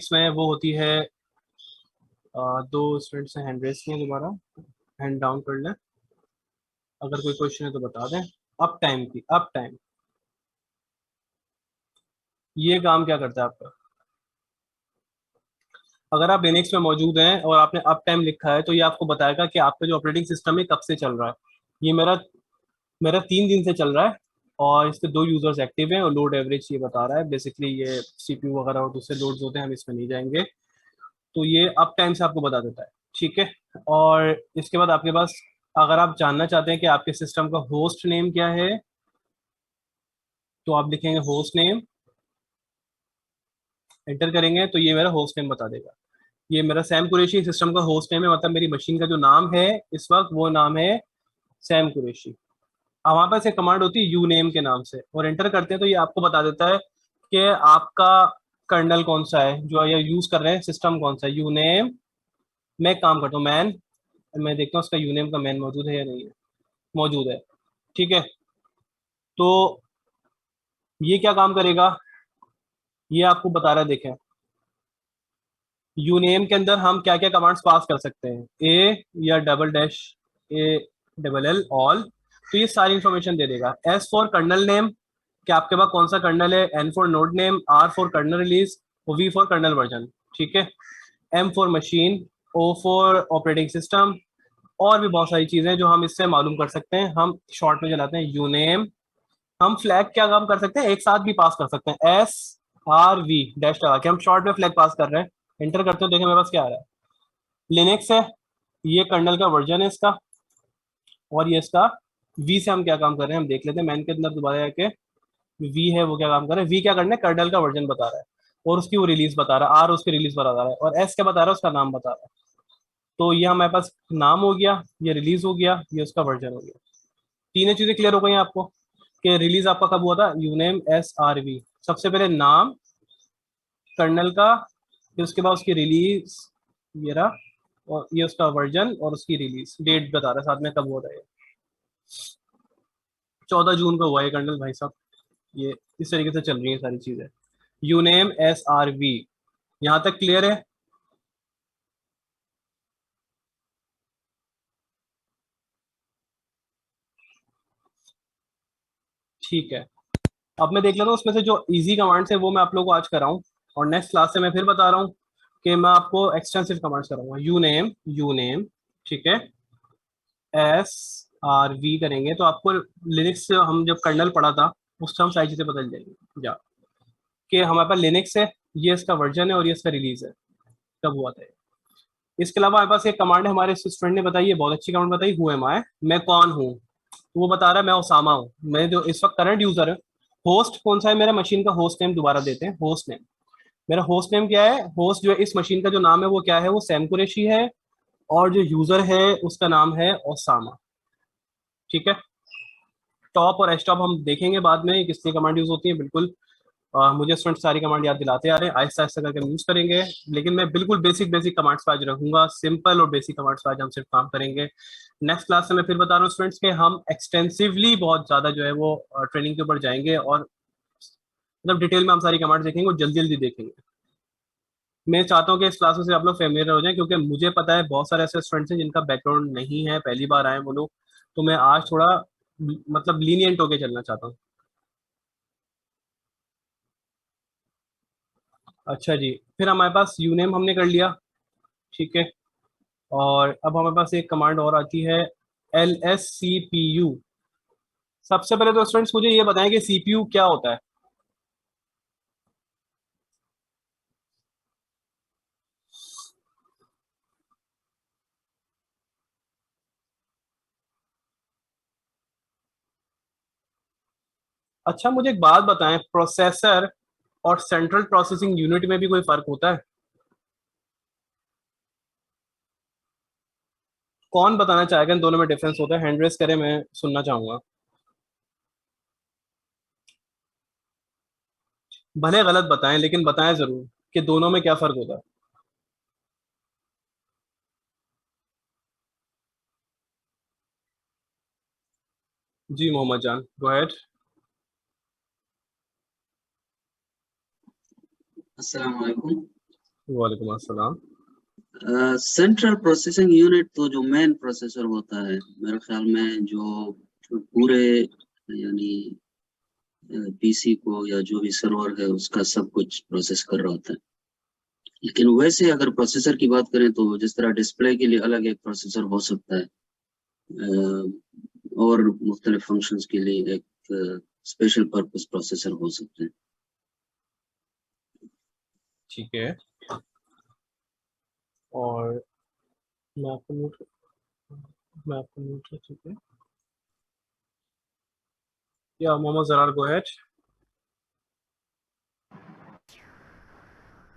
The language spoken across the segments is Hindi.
लिनक्स में वो होती है, दो स्टूडेंट्स ने हैंड रेस किए, दोबारा हैंड डाउन कर लें, अगर कोई क्वेश्चन है तो बता दें। अप टाइम की, अप टाइम, ये काम क्या करता है आपका? अगर आप लिनक्स में मौजूद हैं और आपने अप टाइम लिखा है तो ये आपको बताएगा कि आपका जो ऑपरेटिंग सिस्टम है कब से चल रहा है। ये मेरा मेरा 3 दिन से चल रहा है और इसके 2 यूजर्स एक्टिव हैं और लोड एवरेज ये बता रहा है। बेसिकली ये सीपीयू वगैरह और दूसरे लोड्स होते हैं, हम इसमें नहीं जाएंगे। तो ये अप टाइम से आपको बता देता है, ठीक है। और इसके बाद आपके पास, अगर आप जानना चाहते हैं कि आपके सिस्टम का होस्ट नेम क्या है, तो आप लिखेंगे होस्ट नेम, एंटर करेंगे तो ये मेरा होस्ट नेम बता देगा। ये मेरा सैम कुरैशी सिस्टम का होस्ट नेम है, मतलब मेरी मशीन का जो नाम है इस वक्त वो नाम है सैम कुरैशी। अब हमारे पास एक कमांड होती है यू नेम के नाम से, और एंटर करते हैं तो ये आपको बता देता है कि आपका कर्नल कौन सा है जो ये यूज कर रहे हैं, सिस्टम कौन सा है। यू नेम, मैं एक काम करता हूँ, मैन, मैं देखता हूँ उसका यू नेम का मैन मौजूद है या नहीं है। मौजूद है, ठीक है। तो ये क्या काम करेगा, ये आपको बता रहा है, देखें यूनेम के अंदर हम क्या क्या कमांड्स पास कर सकते हैं, ए या double dash, A double L all, तो ये सारी इंफॉर्मेशन दे देगा। एस फॉर कर्नल नेम, कि आपके पास कौन सा कर्नल है, N for node name, R for kernel release, V for kernel version, ठीक है। M for machine, O for operating system, और भी बहुत सारी चीजें जो हम इससे मालूम कर सकते हैं। हम शॉर्ट में चलाते हैं यूनेम। हम फ्लैग क्या काम कर सकते हैं, एक साथ भी पास कर सकते हैं, एस आर वी डैश लगा के हम शॉर्ट में फ्लैग पास कर रहे हैं। एंटर करते हो, देखें मेरे पास क्या आ रहा है, लिनक्स है, ये कर्नल का वर्जन है इसका, और ये इसका वी से हम क्या काम कर रहे हैं हम देख लेते हैं। मैन के अंदर दोबारा जाके वी है वो क्या काम कर रहा है, वी क्या करना है, कर्नल का वर्जन बता रहा है और उसकी वो रिलीज बता रहा है, आर उसकी रिलीज बता रहा है, और एस क्या बता रहा है, उसका नाम बता रहा है। तो ये हमारे पास नाम हो गया, ये रिलीज हो गया, ये उसका वर्जन हो गया। तीनों चीजें क्लियर हो गई आपको कि रिलीज आपका कब हुआ था, यूनेम एस आर वी, सबसे पहले नाम कर्नल का, फिर उसके बाद उसकी रिलीज, ये रहा, और ये उसका वर्जन और उसकी रिलीज डेट बता रहा है साथ में कब हुआ था। ये 14 जून को हुआ है कर्नल भाई साहब। ये इस तरीके से चल रही है सारी चीजें। यूनेम एस आर वी, यहाँ तक क्लियर है? ठीक है। अब मैं देख लेता हूँ उसमें से जो इजी कमांड्स है वो मैं आप लोगों को आज कराऊं, और नेक्स्ट क्लास से मैं फिर बता रहा हूँ कि मैं आपको एक्सटेंसिव कमांड्स कराऊंगा। यू नेम, ठीक है, एस आर वी करेंगे तो आपको लिनक्स से हम जब कर्नल पढ़ा था उससे हम सारी चीजें बदल जाएंगी जा, कि हमारे पास लिनक्स है, ये इसका वर्जन है और ये इसका रिलीज है, कब हुआ था ये। इसके अलावा हमारे पास एक कमांड है, हमारे स्टूडेंट ने बताई है, बहुत अच्छी कमांड बताई, हु एम आई, मैं कौन हूँ। तो वो बता रहा है मैं उसामा हूँ, मैं जो इस वक्त करंट यूजर है। होस्ट कौन सा है, मेरा मशीन का होस्ट नेम दोबारा देते हैं, होस्ट नेम, मेरा होस्ट नेम क्या है, होस्ट जो है इस मशीन का जो नाम है वो क्या है, वो सैम कुरैशी है, और जो यूजर है उसका नाम है ओसामा, ठीक है। टॉप और एच टॉप हम देखेंगे बाद में किस लिए कमांड यूज होती है, बिल्कुल। मुझे स्टूडेंट सारी कमांड याद दिलाते आ रहे हैं, आहिस्ता आहिस्ता करके हम यूज करेंगे। लेकिन मैं बिल्कुल बेसिक बेसिक कमांड्स पे आज रखूंगा, सिंपल और बेसिक कमांड्स पे आज हम सिर्फ काम करेंगे। नेक्स्ट क्लास से मैं फिर बता रहा हूँ स्टूडेंट्स के हम एक्सटेंसिवली बहुत ज्यादा जो है वो ट्रेनिंग के ऊपर जाएंगे, और मतलब डिटेल में हम सारी कमांड्स देखेंगे और जल्दी जल्दी देखेंगे। मैं चाहता हूँ कि इस क्लास से आप लोग फेमिलियर हो जाएं, क्योंकि मुझे पता है बहुत सारे ऐसे स्टूडेंट्स हैं जिनका बैकग्राउंड नहीं है, पहली बार आए वो लोग। तो मैं आज थोड़ा मतलब लीनियंट होके चलना चाहता हूँ। अच्छा जी, फिर हमारे पास यूनेम हमने कर लिया, ठीक है। और अब हमारे पास एक कमांड और आती है, L S C P U. सबसे पहले तो स्टूडेंट्स मुझे ये बताएं कि सीपीयू क्या होता है। अच्छा, मुझे एक बात बताएं, प्रोसेसर और सेंट्रल प्रोसेसिंग यूनिट में भी कोई फर्क होता है? कौन बताना चाहेगा इन दोनों में डिफरेंस होता है, हैंड रेस करें, मैं सुनना चाहूंगा। भले गलत बताएं लेकिन बताएं जरूर कि दोनों में क्या फर्क होता है। जी मोहम्मद जान, गो अहेड। अस्सलाम वालेकुम। वालेकुम अस्सलाम। सेंट्रल प्रोसेसिंग यूनिट तो जो मेन प्रोसेसर होता है मेरे ख्याल में, जो पूरे यानी पीसी को या जो भी सर्वर है उसका सब कुछ प्रोसेस कर रहा होता है। लेकिन वैसे अगर प्रोसेसर की बात करें तो जिस तरह डिस्प्ले के लिए अलग एक प्रोसेसर हो सकता है, और मुख्तलिफ फंक्शंस के लिए एक स्पेशल पर्पस प्रोसेसर हो सकते हैं। ठीक है, और मैं आपको म्यूट ठीक है, या मोहम्मद जरार गो अहेड।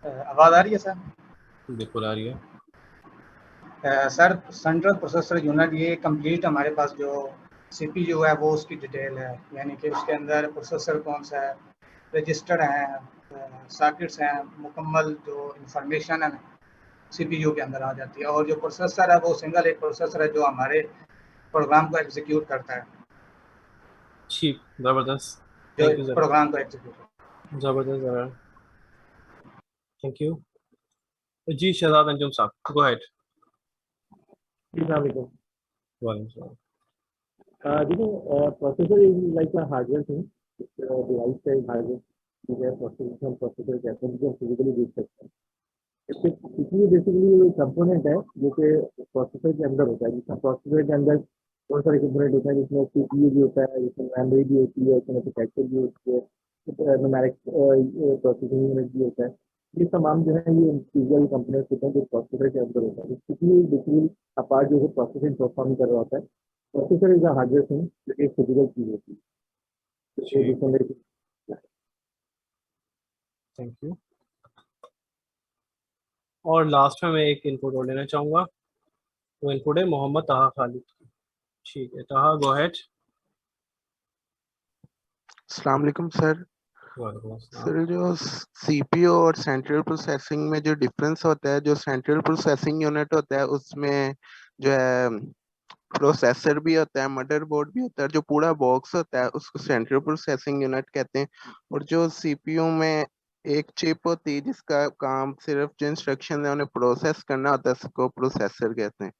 आवाज़ आ रही है सर? बिल्कुल आ रही है। सर सेंट्रल प्रोसेसर यूनिट ये कंप्लीट हमारे पास जो सीपीयू है वो उसकी डिटेल है, यानी कि उसके अंदर प्रोसेसर कौन सा है, रजिस्टर हैं, सर्किट्स हैं, मुकम्मल जो इंफॉर्मेशन है सीपीयू के अंदर आ जाती है। और जो प्रोसेसर है वो सिंगल एक प्रोसेसर है जो हमारे प्रोग्राम को एग्जीक्यूट करता है, ठीक, जबरदस्त, जो थैंक यू जरा, प्रोग्राम को एग्जीक्यूट। जबरदस्त जरा, थैंक यू। जी शहजाद अंजुम साहब, गो अहेड। वालेकुम। Processor is like a hardware thing. It's a device type hardware. जिसे processor कहते हैं, जिसे physically देख सकते हैं। इसलिए बेसिकली वो कंपोनेंट है जो कि प्रोसेसर के अंदर होता है, जिसमें प्रोसेसर के अंदर बहुत सारे कंपोनेंट होते हैं, जिसमें सीपीयू भी होता है, जिसमें मेमोरी भी होती है, उसमें प्रोसेसर भी होती है, न्यूमेरिक प्रोसेसिंग यूनिट भी होता है। ये तमाम जो है ये फिजिकल कंपोनेंट्स होते हैं जो प्रोसेसर के अंदर होता है। इसलिए बेसिकली अपार्ट जो है प्रोसेसिंग परफॉर्म कर रहा होता है। Processor is a hardware thing जो एक फिजिकल चीज होती है। Thank you. और लास्ट में मैं एक इनपुट और लेना चाहूँगा, वो इनपुट है मोहम्मद ताहा खालिद। ठीक है, ताहा गो अहेड। अस्सलाम वालेकुम सर। सर जो सीपीयू और सेंट्रल प्रोसेसिंग में जो डिफरेंस होता है, जो सेंट्रल प्रोसेसिंग यूनिट होता है उसमें जो है प्रोसेसर भी होता है, मदरबोर्ड भी होता है, जो पूरा बॉक्स होता है उसको सेंट्रल प्रोसेसिंग यूनिट कहते हैं। और जो सीपीयू में एक चिप होती है जिसका काम सिर्फ जो इंस्ट्रक्शन है उन्हें प्रोसेस करना होता है, उसको प्रोसेसर कहते हैं।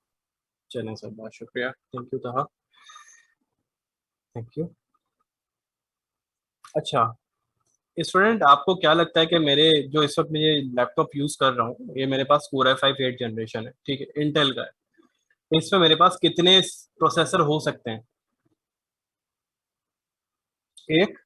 चलें सर, बहुत शुक्रिया, थैंक यू ताहा, थैंक यू। अच्छा स्टूडेंट, आपको क्या लगता है कि मेरे जो इस वक्त मैं ये लैपटॉप यूज कर रहा हूँ, ये मेरे पास Core i5 8 जनरेशन है, ठीक है, इंटेल का है, इसमें मेरे पास कितने प्रोसेसर हो सकते हैं? एक,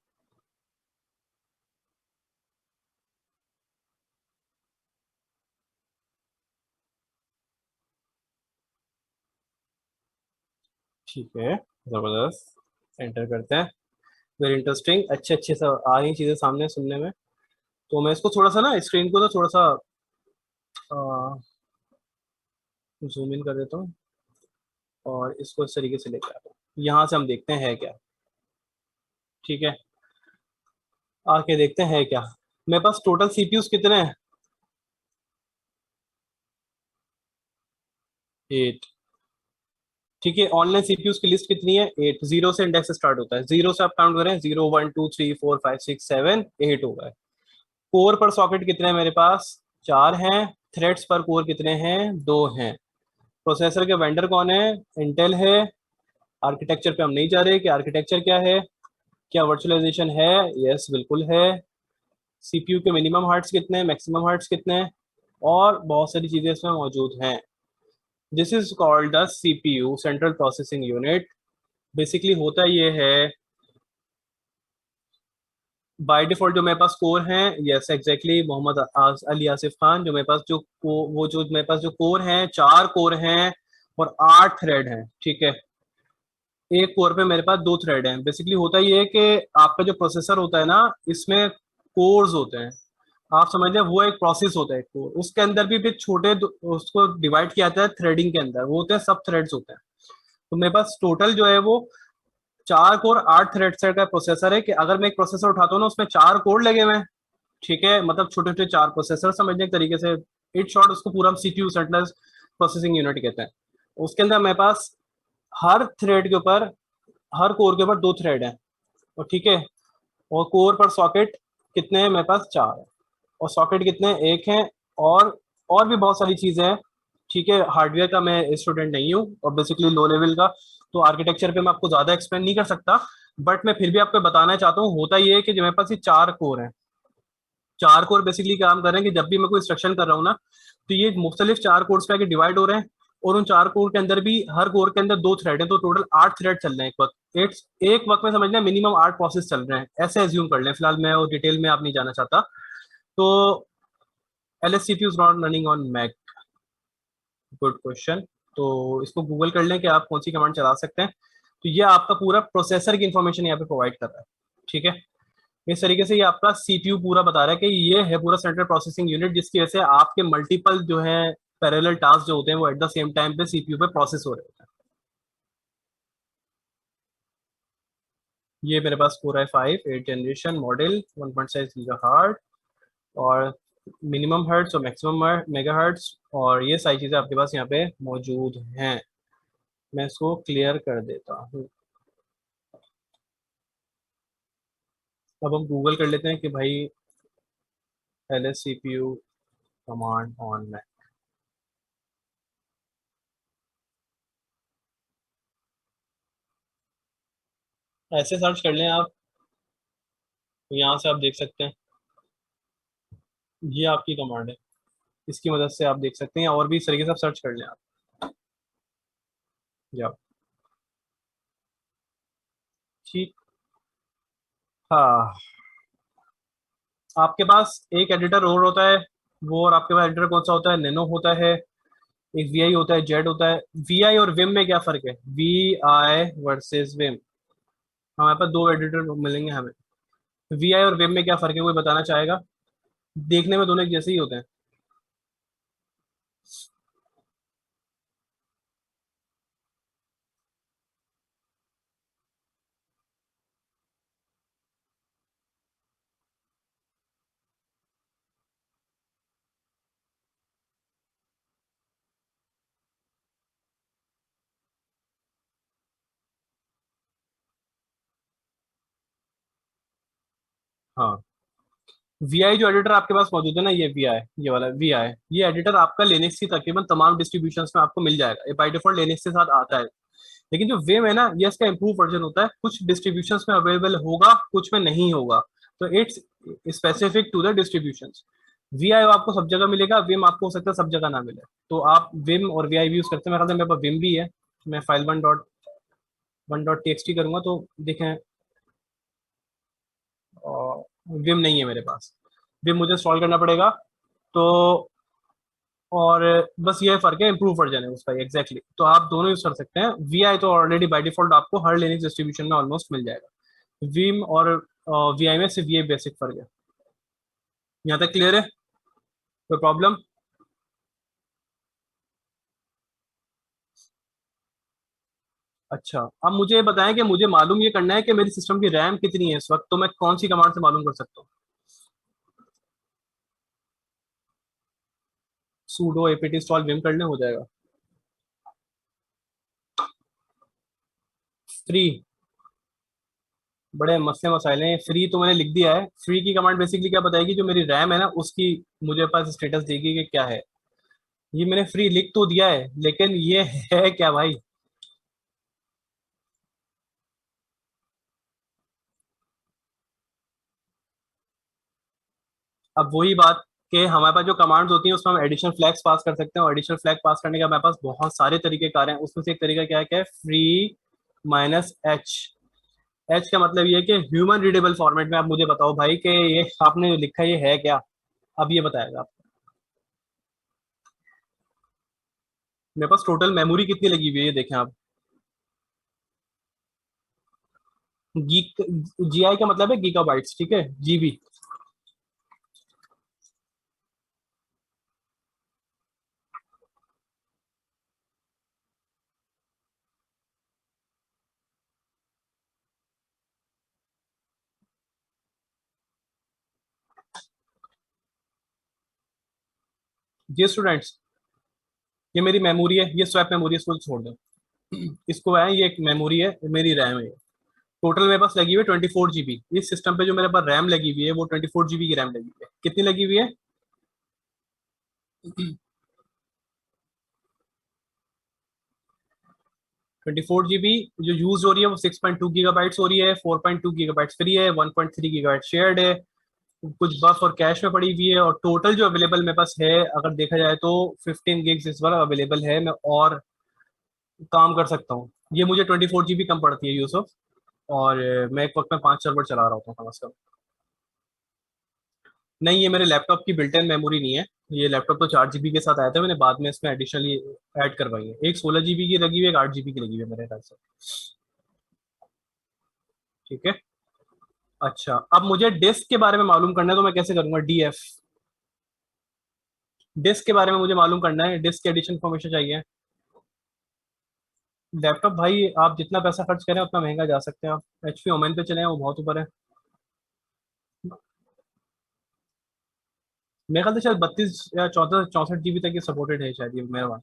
ठीक है, जबरदस्त, एंटर करते हैं। वेरी इंटरेस्टिंग, अच्छे अच्छे सब आ रही चीजें सामने सुनने में। तो मैं इसको थोड़ा सा ना स्क्रीन को तो थोड़ा सा जूम इन कर देता हूँ और इसको इस तरीके से लेकर आता हूँ। यहाँ से हम देखते हैं है क्या, ठीक है, आके देखते हैं क्या। मेरे पास टोटल सीपीयूज कितने हैं? 8, ठीक है। ऑनलाइन सीपीयूज की लिस्ट कितनी है? 8, जीरो से इंडेक्स स्टार्ट होता है, जीरो से आप काउंट करें, 0 1 2 3 4 5 6 7 8 हो गए। कोर पर सॉकेट कितने हैं मेरे पास? 4 हैं। थ्रेड्स पर कोर कितने हैं? 2 हैं। प्रोसेसर के वेंडर कौन है? इंटेल है। आर्किटेक्चर पे हम नहीं जा रहे कि आर्किटेक्चर क्या है, क्या वर्चुअलाइजेशन है? यस बिल्कुल है। सीपीयू के मिनिमम हार्ट्स कितने हैं, मैक्सिमम हार्ट्स कितने हैं, और बहुत सारी चीजें इसमें मौजूद हैं। This is called the CPU, central processing unit. Basically होता ये है, बाय डिफॉल्ट जो मेरे पास कोर हैं, यस एग्जैक्टली मोहम्मद अली आसिफ खान, जो मेरे पास जो वो जो मेरे पास जो कोर हैं, 4 कोर हैं और 8 थ्रेड हैं, ठीक है। एक कोर पे मेरे पास 2 थ्रेड हैं। बेसिकली होता ये है कि आपका जो प्रोसेसर होता है ना, इसमें कोर्स होते हैं, आप समझ लें वो एक प्रोसेस होता है कोर, उसके अंदर भी छोटे उसको डिवाइड किया जाता है थ्रेडिंग के अंदर, वो होते हैं सब थ्रेड्स होते हैं। तो मेरे पास टोटल जो है वो 4 कोर 8 थ्रेड से का प्रोसेसर है, कि अगर मैं एक प्रोसेसर उठाता हूँ ना, उसमें 4 कोर लगे हुए हैं, ठीक है, मतलब छोटे छोटे 4 प्रोसेसर समझने के तरीके से, इट शॉर्ट उसको पूरा हम सीपीयू, सेंट्रल प्रोसेसिंग यूनिट कहते हैं। उसके अंदर मेरे पास हर थ्रेड के ऊपर, हर कोर के ऊपर 2 थ्रेड हैं, और ठीक है, और कोर पर सॉकेट कितने हैं मेरे पास? 4 है, और सॉकेट कितने हैं? 1 है, और भी बहुत सारी चीजें हैं, ठीक है। हार्डवेयर का मैं स्टूडेंट नहीं हूँ और बेसिकली लो लेवल का, तो आर्किटेक्चर पे मैं आपको ज्यादा एक्सप्लेन नहीं कर सकता, बट मैं फिर भी आपको बताना चाहता हूँ। होता ये है कि जो मेरे पास ये 4 कोर हैं, 4 कोर बेसिकली काम कर रहे हैं कि जब भी मैं कोई इंस्ट्रक्शन कर रहा हूँ ना, तो ये मुख्तलिफ 4 कोर्स पे आके डिवाइड हो रहे हैं, और उन 4 कोर के अंदर भी हर कोर के अंदर 2 थ्रेड हैं, तो टोटल 8 थ्रेड चल रहे हैं एक वक्त। एक वक्त में समझना मिनिमम 8 प्रोसेस चल रहे हैं, ऐसे एज्यूम कर लें। फिलहाल मैं और डिटेल में आप नहीं जाना चाहता। तो LSCP is not running on Mac, good question. तो इसको गूगल कर लें कि आप कौन सी कमांड चला सकते हैं। तो ये आपका पूरा प्रोसेसर की इंफॉर्मेशन यहाँ पे प्रोवाइड कर रहा है, ठीक है। इस तरीके से ये आपका सीपीयू पूरा बता रहा है कि ये है पूरा सेंट्रल प्रोसेसिंग यूनिट, जिसकी वजह से आपके मल्टीपल जो है पैरेलल टास्क जो होते हैं वो एट द सेम टाइम पे सीपीयू पे प्रोसेस हो रहे होते हैं। ये मेरे पास पूरा है 5 8 जनरेशन मॉडल 1.6 गीगाहर्ट्ज और मिनिमम हर्ट्ज और मैक्सिमम मेगाहर्ट्ज, और ये सारी चीज़ें आपके पास यहाँ पे मौजूद हैं। मैं इसको क्लियर कर देता हूँ। अब हम गूगल कर लेते हैं कि भाई LSCPU कमांड ऑन में, ऐसे सर्च कर लें आप, तो यहाँ से आप देख सकते हैं ये आपकी कमांड है, इसकी मदद से आप देख सकते हैं, और भी इस तरीके से आप सर्च कर लें आप। या ठीक, हाँ, आपके पास एक एडिटर और होता है वो, और आपके पास एडिटर कौन सा होता है, नैनो होता है, एक VI होता है, जेड होता है। VI और विम में क्या फर्क है, VI वर्सेस विम, हमारे पास 2 एडिटर मिलेंगे हमें। VI और विम में क्या फर्क है, कोई बताना चाहेगा? देखने में दोनों एक जैसे ही होते हैं। हाँ, VI जो एडिटर आपके पास मौजूद है ना, ये VI, ये वाला VI, ये एडिटर आपका लिनक्स की तकरीबन तमाम डिस्ट्रीब्यूशंस में आपको मिल जाएगा, ये बाय डिफॉल्ट लिनक्स के साथ आता है। लेकिन जो विम है ना, ये इसका इम्प्रूव वर्जन होता है, कुछ डिस्ट्रीब्यूशंस में अवेलेबल होगा, कुछ में नहीं होगा, तो it's specific to the distributions. VI आपको सब जगह मिलेगा, विम आपको हो सकता है सब जगह ना मिले, तो आप विम और VI भी यूज करते हैं। मेरे ख्याल से मेरे पास विम भी है, मैं फाइल 1.1.txt करूंगा तो देखें, विम नहीं है मेरे पास, विम मुझे इंस्टॉल करना पड़ेगा। तो और बस ये फर्क है, इम्प्रूव वर्जन है उसका एग्जैक्टली, तो आप दोनों यूज कर सकते हैं। VI तो ऑलरेडी बाय डिफॉल्ट आपको हर लिनक्स डिस्ट्रीब्यूशन में ऑलमोस्ट मिल जाएगा। विम और VI में सिर्फ ये बेसिक फर्क है। यहाँ तक क्लियर है, कोई प्रॉब्लम? अच्छा, अब मुझे ये बताएं कि मुझे मालूम ये करना है कि मेरी सिस्टम की रैम कितनी है इस वक्त, तो मैं कौन सी कमांड से मालूम कर सकता हूँ? sudo apt install vim कर लें, हो जाएगा। फ्री, बड़े मसले मसाइल हैं। फ्री तो मैंने लिख दिया है। फ्री की कमांड बेसिकली क्या बताएगी, जो मेरी रैम है ना उसकी मुझे पास स्टेटस देगी कि क्या है। ये मैंने फ्री लिख तो दिया है, लेकिन ये है क्या भाई? अब वही बात कि हमारे पास जो कमांड्स होती हैं उसमें हम एडिशनल फ्लैग्स पास कर सकते हैं, और एडिशनल फ्लैग पास करने का हमारे पास बहुत सारे तरीके कार हैं। उसमें से एक तरीका क्या है, क्या है, फ्री -h। एच का मतलब ये है कि ह्यूमन रीडेबल फॉर्मेट में। आप मुझे बताओ भाई कि ये आपने जो लिखा है ये है क्या? अब ये बताएगा आप। मेरे पास टोटल मेमोरी कितनी लगी हुई है ये देखें आप। गीक, GI का मतलब है गीगाबाइट्स, ठीक है, GB। ये स्टूडेंट्स, ये मेरी मेमोरी है, ये स्वैप मेमोरी है, इसको छोड़ दो। इसको है, ये एक मेमोरी है, मेरी रैम है। टोटल मेरे पास लगी हुई है 24 GB। इस सिस्टम पे जो मेरे पास रैम लगी हुई है वो 24 GB की रैम लगी हुई है। कितनी लगी हुई है? GB जो यूज हो रही है वो 6.2 गीगाबाइट्स हो रही है, 4.2 गीगाबाइट्स फ्री है, 1.3 गीगाबाइट शेयर्ड है, कुछ बफ और कैश में पड़ी हुई है, और टोटल जो अवेलेबल मेरे पास है अगर देखा जाए तो 15 गिग्स इस बार अवेलेबल है। मैं और काम कर सकता हूँ। ये मुझे 24 GB कम पड़ती है यूसुफ, और मैं एक वक्त में 5 सर्वर चला रहा होता हूँ कम से कम। नहीं, ये मेरे लैपटॉप की बिल्ट इन मेमोरी नहीं है, ये लैपटॉप तो 4 GB के साथ आया था, मैंने बाद में इसमें एडिशनली ऐड करवाई है। एक 16 GB की लगी हुई है, एक 8 GB की लगी हुई है मेरे ख्याल से। ठीक है। अच्छा, अब मुझे डिस्क के बारे में मालूम करना है, तो मैं कैसे करूंगा? DF डिस्क के बारे में मुझे मालूम करना है, डिस्क की एडिशन इन्फॉर्मेशन चाहिए। लैपटॉप भाई आप जितना पैसा खर्च करें उतना महंगा जा सकते हैं। आप HP ओमेन पे चले हैं, वो बहुत ऊपर है। मेरे ख्याल से शायद 32 या 64 GB तक ये सपोर्टेड है शायद, ये मेरा वहाँ।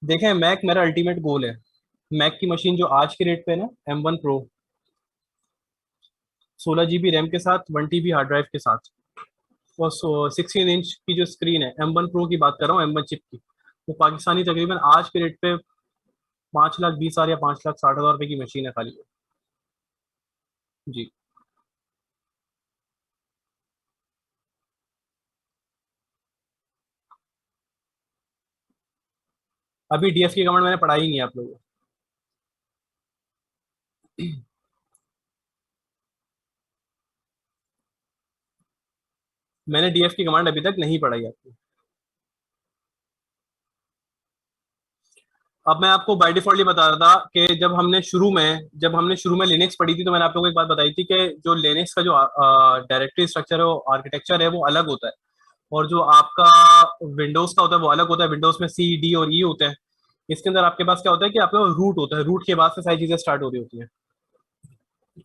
देखें, मैक मेरा अल्टीमेट गोल है। मैक की मशीन जो आज के रेट पे है ना, M1 Pro, 16 GB रैम के साथ, 1 TB हार्ड ड्राइव के साथ, और 16 इंच की जो स्क्रीन है, M1 Pro की बात कर रहा हूँ, M1 चिप की, वो पाकिस्तानी तकरीबन आज के रेट पे 5,20,000 या 5,60,000 रुपए की मशीन है खाली। जी। अभी DF की कमांड मैंने पढ़ाई नहीं है आप लोगों को। मैंने DF की कमांड अभी तक नहीं पढ़ाई आपको। अब मैं आपको बाय डिफॉल्ट ये बता रहा था कि जब हमने शुरू में लिनक्स पढ़ी थी, तो मैंने आप लोगों को एक बात बताई थी कि जो लिनक्स का जो डायरेक्टरी स्ट्रक्चर है, वो आर्किटेक्चर है, वो अलग होता है, और जो आपका विंडोज का होता है वो अलग होता है। विंडोज में C, D और E होते हैं। इसके अंदर आपके पास क्या होता है कि आपके पास रूट होता है, रूट के बाद से सारी चीजें स्टार्ट हो रही होती हैं।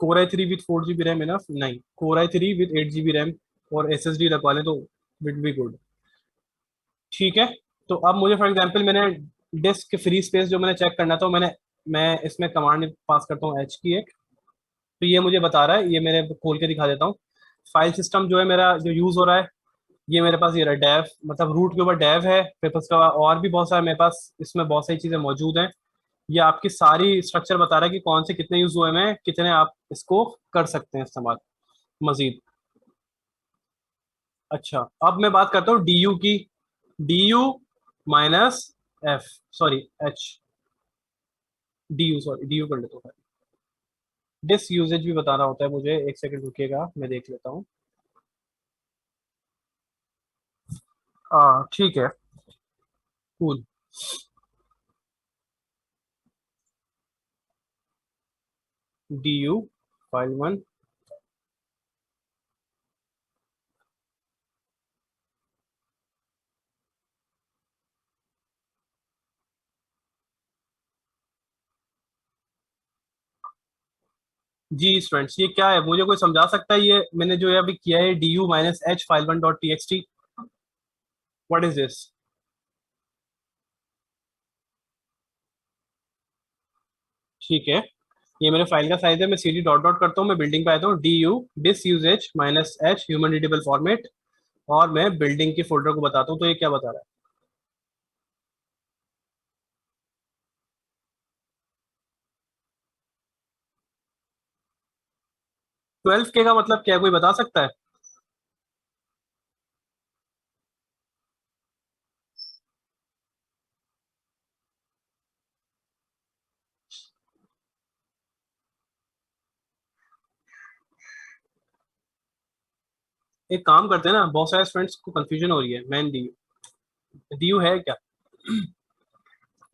Core i3 with 4 GB RAM enough नहीं, Core i3 with 8 GB RAM और SSD लगवा लें तो विल बी गुड। ठीक है। तो अब मुझे फॉर एग्जांपल मैंने डिस्क फ्री स्पेस जो मैंने चेक करना था, मैं इसमें कमांड पास करता हूँ H की एक, तो ये मुझे बता रहा है, ये मेरे खोल के दिखा देता हूँ। फाइल सिस्टम जो है मेरा जो यूज हो रहा है, ये मेरे पास ये रहा डेव, मतलब रूट के ऊपर डेव है, फिर उसके बाद और भी बहुत सारे मेरे पास इसमें बहुत सारी चीजें मौजूद हैं। ये आपकी सारी स्ट्रक्चर बता रहा है कि कौन से कितने यूज हुए हैं, कितने आप इसको कर सकते हैं इस्तेमाल मजीद। अच्छा, अब मैं बात करता हूँ DU की। DU minus F, sorry H, DU, sorry DU कर लेता हूँ। डिस्क यूजेज भी बताना होता है मुझे, एक सेकंड रुकिएगा मैं देख लेता हूँ। ठीक है, कूल। DU फाइल 1, जी स्टूडेंट्स ये क्या है, मुझे कोई समझा सकता है? ये मैंने जो है अभी किया है DU minus H file 1.txt, what is this? ठीक है, ये मेरे फाइल का साइज है, मैं CD डॉट डॉट करता हूँ, मैं बिल्डिंग पे आता हूँ, DU disk usage minus H human readable format, और मैं बिल्डिंग के फोल्डर को बताता हूँ। तो ये क्या बता रहा है? 12K का मतलब क्या है, कोई बता सकता है? एक काम करते हैं ना, बहुत सारे स्टूडेंट्स को कंफ्यूजन हो रही है। मैन DU है क्या?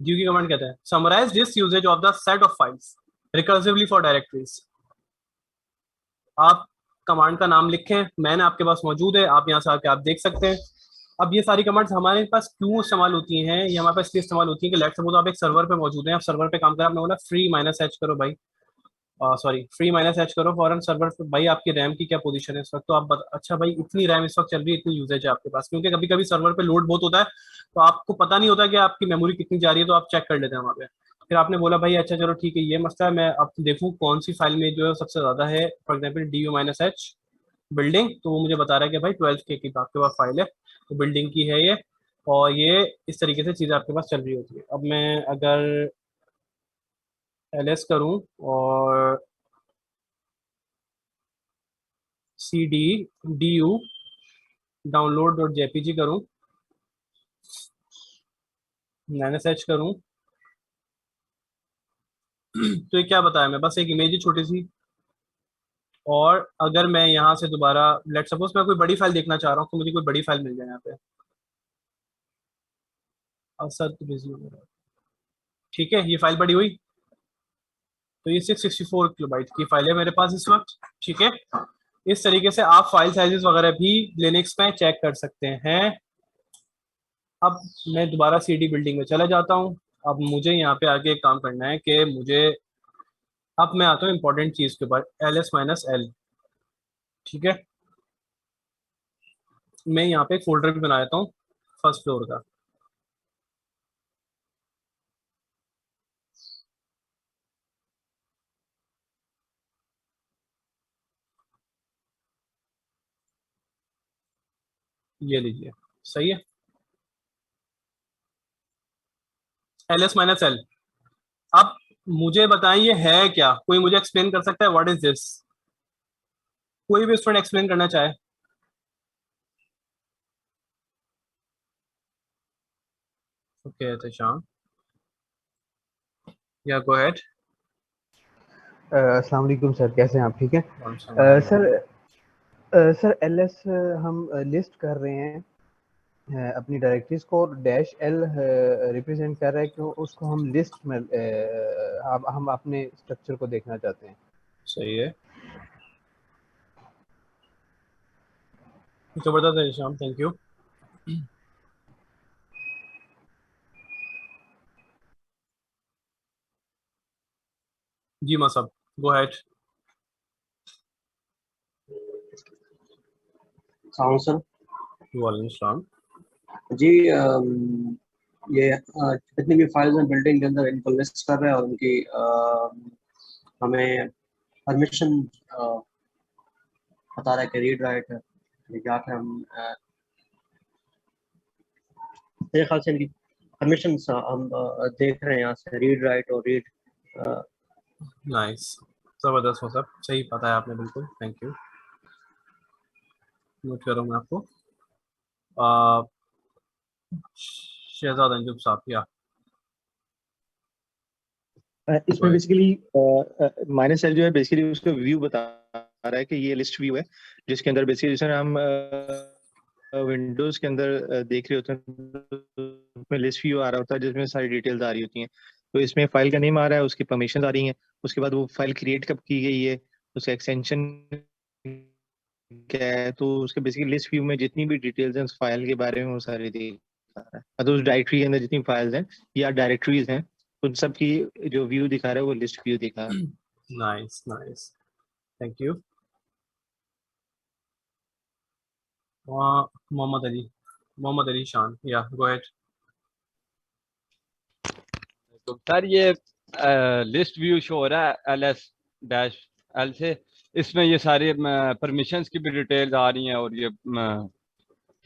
DU की कमांड कहता है summarize disk usage of the set of files recursively for directories. आप कमांड का नाम लिखें, मैन आपके पास मौजूद है, आप यहाँ से आके आप देख सकते हैं। अब ये सारी कमांड्स हमारे पास क्यों इस्तेमाल होती हैं? ये हमारे पास इसलिए इस्तेमाल होती है कि लेट्स सपोज आप एक सर्वर पे मौजूद हैं, आप सर्वर पे काम कर रहे हैं, आपने बोला फ्री माइनस एच करो भाई, सॉरी फ्री माइनस एच करो फॉरन सर्वर पे, भाई आपकी रैम की क्या पोजीशन है इस वक्त? तो आप अच्छा भाई इतनी रैम इस वक्त चल रही है, इतनी यूजेज है आपके पास, क्योंकि कभी कभी सर्वर पे लोड बहुत होता है, तो आपको पता नहीं होता कि आपकी मेमोरी कितनी जा रही है, तो आप चेक कर लेते हैं वहाँ पे। फिर आपने बोला भाई अच्छा चलो ठीक है, ये मसला है, मैं अब देखूँ कौन सी फाइल में जो है सबसे ज्यादा है, for example DU minus H building, तो वो मुझे बता रहा है कि भाई 12K की आपके पास फाइल है, तो बिल्डिंग की है ये, और ये इस तरीके से चीज़ आपके पास चल रही होती है। अब मैं अगर ls करूं और cd du download dot JPG करूं, -h करूं, तो ये क्या बताया मैं, बस एक इमेज ही छोटी सी। और अगर मैं यहाँ से दोबारा, लेट सपोज मैं कोई बड़ी फाइल देखना चाह रहा हूँ, तो मुझे कोई बड़ी फाइल मिल जाए यहाँ पे, असद रिज्यूम, ठीक है, ये फाइल बड़ी हुई। तो ये 664 किलोबाइट की फाइल है मेरे पास इस वक्त, ठीक है। इस तरीके से आप फाइल साइजेस वगैरह भी लिनक्स में चेक कर सकते हैं। अब मैं दोबारा सीडी बिल्डिंग में चला जाता हूँ। अब मुझे यहाँ पे आगे एक काम करना है कि मुझे, अब मैं आता हूँ इंपॉर्टेंट चीज़ के ऊपर, ls-l, ठीक है। मैं यहाँ पे एक फोल्डर भी बना देता हूँ फर्स्ट फ्लोर का। ये लीजिए, सही है, ls-l। अब मुझे बताएं ये है क्या, कोई मुझे एक्सप्लेन कर सकता है व्हाट इज दिस? कोई भी स्टूडेंट एक्सप्लेन करना चाहे? ओके, तो शाम, या गो अहेड। अस्सलाम वालेकुम सर, कैसे हैं आप? ठीक है सर। सर एलएस हम लिस्ट कर रहे हैं अपनी डायरेक्टरीज को, और डैश एल रिप्रेजेंट कर रहा है कि उसको हम लिस्ट में हम अपने स्ट्रक्चर को देखना चाहते हैं। सही है, जबरदस्त है शाम, थैंक यू। जी मसब, गो अहेड। सर वालेकुम सलाम। जी, ये जितनी भी फाइल्स हैं बिल्डिंग के अंदर, इनको लिस्ट कर रहे हैं और उनकी हमें परमिशन बता रहा है कि रीड राइट है, या फिर हम मेरे ख्याल से इनकी परमिशन हम देख रहे हैं यहाँ से, रीड राइट और रीड। नाइस, जबरदस्त मसब, सही पता है आपने, बिल्कुल, थैंक यू। नोट कर रहा हूँ मैं आपको। शहजाद अंजुम साहब, या इसमें बेसिकली माइनस एल जो है बेसिकली उसका व्यू बता रहा है कि ये लिस्ट व्यू है, जिसके अंदर बेसिकली जैसे हम विंडोज के अंदर देख रहे होते हैं, उसमें लिस्ट व्यू आ रहा होता है जिसमें सारी डिटेल्स आ रही होती हैं। तो इसमें फाइल का नेम आ रहा है, उसकी परमिशन आ रही हैं, उसके बाद वो फाइल क्रिएट कब की गई है, उसका एक्सटेंशन क्या है, तो उसके बेसिकली लिस्ट व्यू में जितनी भी डिटेल्स हैं उस फाइल के बारे में वो सारी दिखा रहा है। मतलब उस डायरेक्टरी के अंदर जितनी फाइल्स हैं या डायरेक्टरीज हैं उन सब की जो व्यू दिखा रहा है वो लिस्ट व्यू दिखा रहा है। Nice nice, thank you. Mohammad Ali Shan, yeah go ahead. तो सर ये लिस्ट व्यू शो हो रहा है ls-l से, इसमें ये सारे परमिशंस की भी डिटेल्स आ रही हैं और ये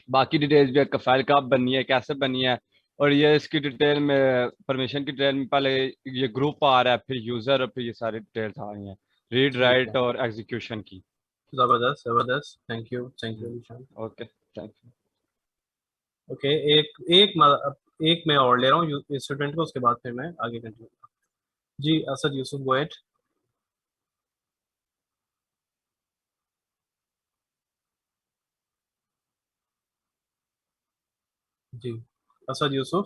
बाकी डिटेल्स भी है, फाइल कब बनी है, कैसे बनी है, और ये इसकी डिटेल में, परमिशन की डिटेल में पहले ये ग्रुप आ रहा है, फिर यूजर, और फिर ये सारी डिटेल्स आ रही हैं रीड ठीक राइट है, और एग्जीक्यूशन की। जबरदस्त जबरदस्त, थैंक यू अली शान। Okay, thank you. ओके, एक मैं और ले रहा हूँ स्टूडेंट को, उसके बाद फिर मैं आगे कंटिन्यू। जी असद यूसुफ, गो अहेड। जी असद यूसुफ,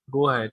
गो अहेड।